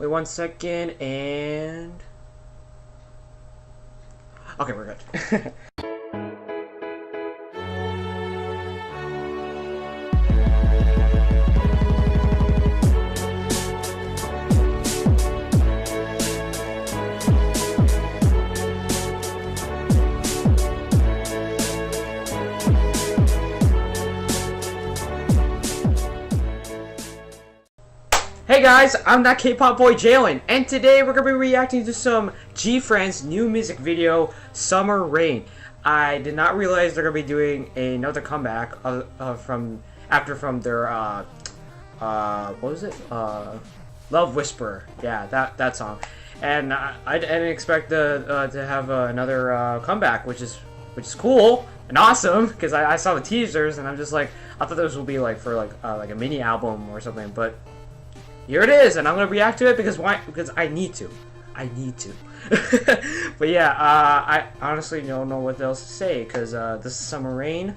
Wait 1 second and... Okay, we're good. Hey guys, I'm ThatKpopBoyJaylen, and today we're going to be reacting to some Gfriend's new music video, Summer Rain. I did not realize they're going to be doing another comeback from their, what was it? Love Whisperer. Yeah, that song. And I didn't expect to have another comeback, which is cool and awesome, because I saw the teasers and I'm just like, I thought this would be like for like a mini album or something, but here it is, and I'm gonna react to it because why? Because I need to. But yeah, I honestly don't know what else to say because this is Summer Rain.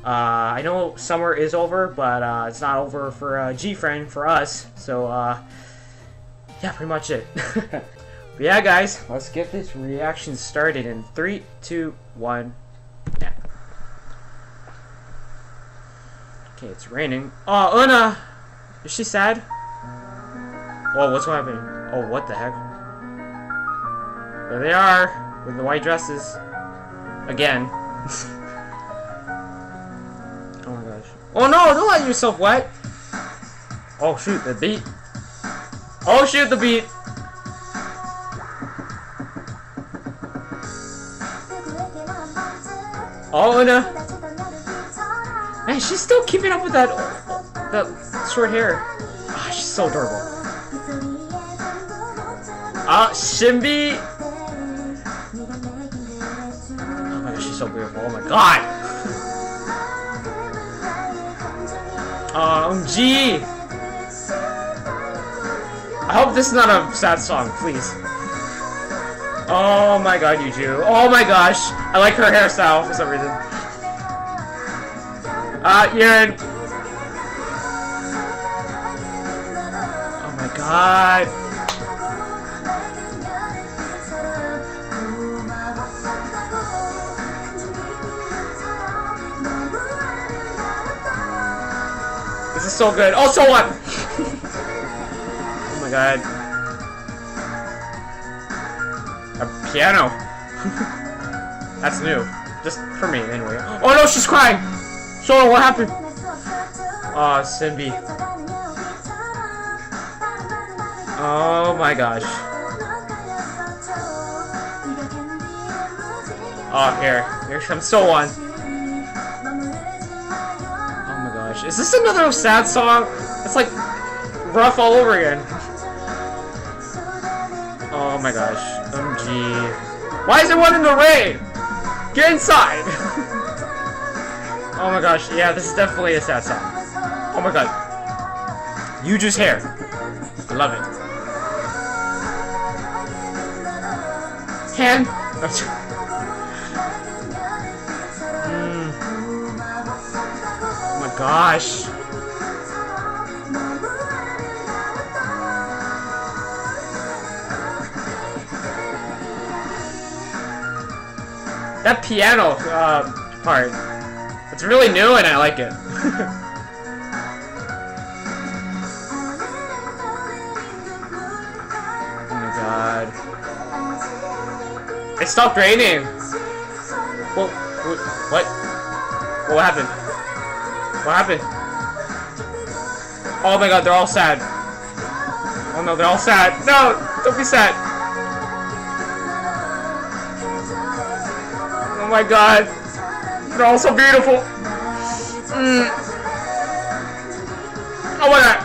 I know summer is over, but it's not over for Gfriend for us. So yeah, pretty much it. But yeah, guys, let's get this reaction started in 3, 2, 1. Yeah. Okay, it's raining. Oh, Una, is she sad? Whoa, what's happening? Oh, what the heck? There they are, with the white dresses. Again. Oh my gosh. Oh no, don't let yourself wet! Oh shoot, the beat. Oh shoot, the beat! Oh, Una! Man, she's still keeping up with that short hair. Oh, she's so adorable. Shimby! Oh my gosh, she's so beautiful. Oh my god! G! I hope this is not a sad song, please. Oh my god, Yuju. Oh my gosh. I like her hairstyle for some reason. Yerin. Oh my god. This is so good. Oh, so what? Oh my god. A piano. That's new. Just for me, anyway. Oh no, she's crying! Show her what happened. Oh, Simbi. Oh my gosh. Oh, here comes So One. Is this another sad song? It's like rough all over again. Oh my gosh. OMG. Why is there one in the rain? Get inside! Oh my gosh. Yeah, this is definitely a sad song. Oh my god. Yuju's hair. I love it. Hand. Gosh. That piano part, it's really new and I like it. Oh my god. It stopped raining. Whoa, what? What happened? What happened? Oh my god, they're all sad. Oh no, they're all sad. No, don't be sad. Oh my god. They're all so beautiful. Oh my god.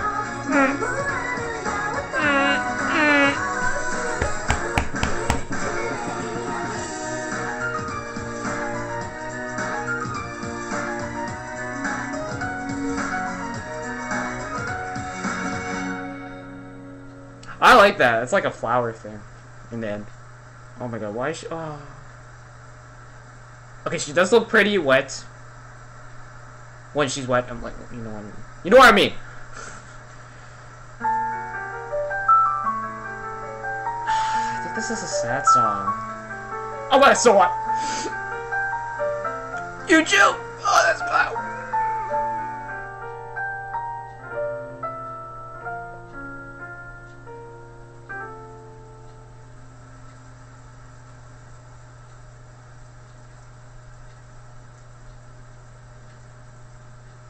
I like that. It's like a flower thing in the end. Oh my god, why is she... Oh. Okay, she does look pretty wet. When she's wet, I'm like, you know what I mean. You know what I mean. this is a sad song. Oh, but so what? You too! Oh, that's loud.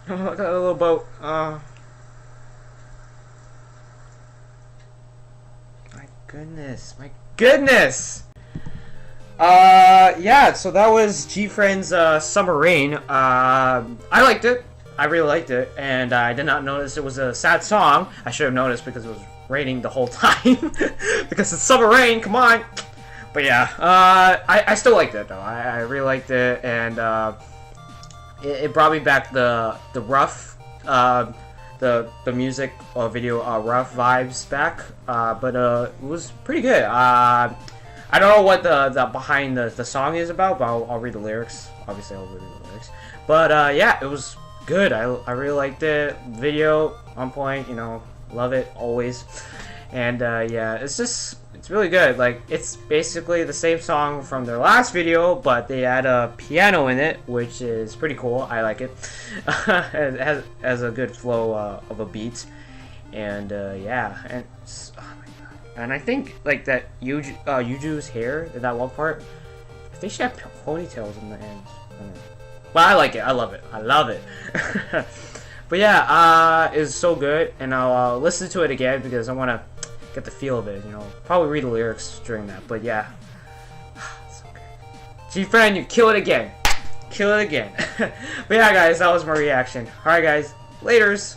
Oh, that little boat. My goodness. My goodness! Yeah, so that was Gfriend's, Summer Rain. I liked it. I really liked it. And I did not notice it was a sad song. I should have noticed because it was raining the whole time. Because it's summer rain, come on! But yeah, I still liked it, though. I really liked it, and, it brought me back the rough, the music video rough vibes back, but it was pretty good. I don't know what the behind the song is about, but I'll read the lyrics. Obviously, I'll read the lyrics. But yeah, it was good. I really liked it. Video on point. You know, love it always. And yeah, it's really good. Like, it's basically the same song from their last video, but they add a piano in it, which is pretty cool. I like it. It has a good flow of a beat, and yeah, and oh my god, and I think like that Yuju's hair, that one part, I think she had ponytails in the ends. But I like it. I love it. I love it. But yeah, it's so good, and I'll listen to it again because I want to get the feel of it, you know. Probably read the lyrics during that, but yeah. So good. Gfriend, you kill it again. Kill it again. But yeah, guys, that was my reaction. Alright, guys. Laters.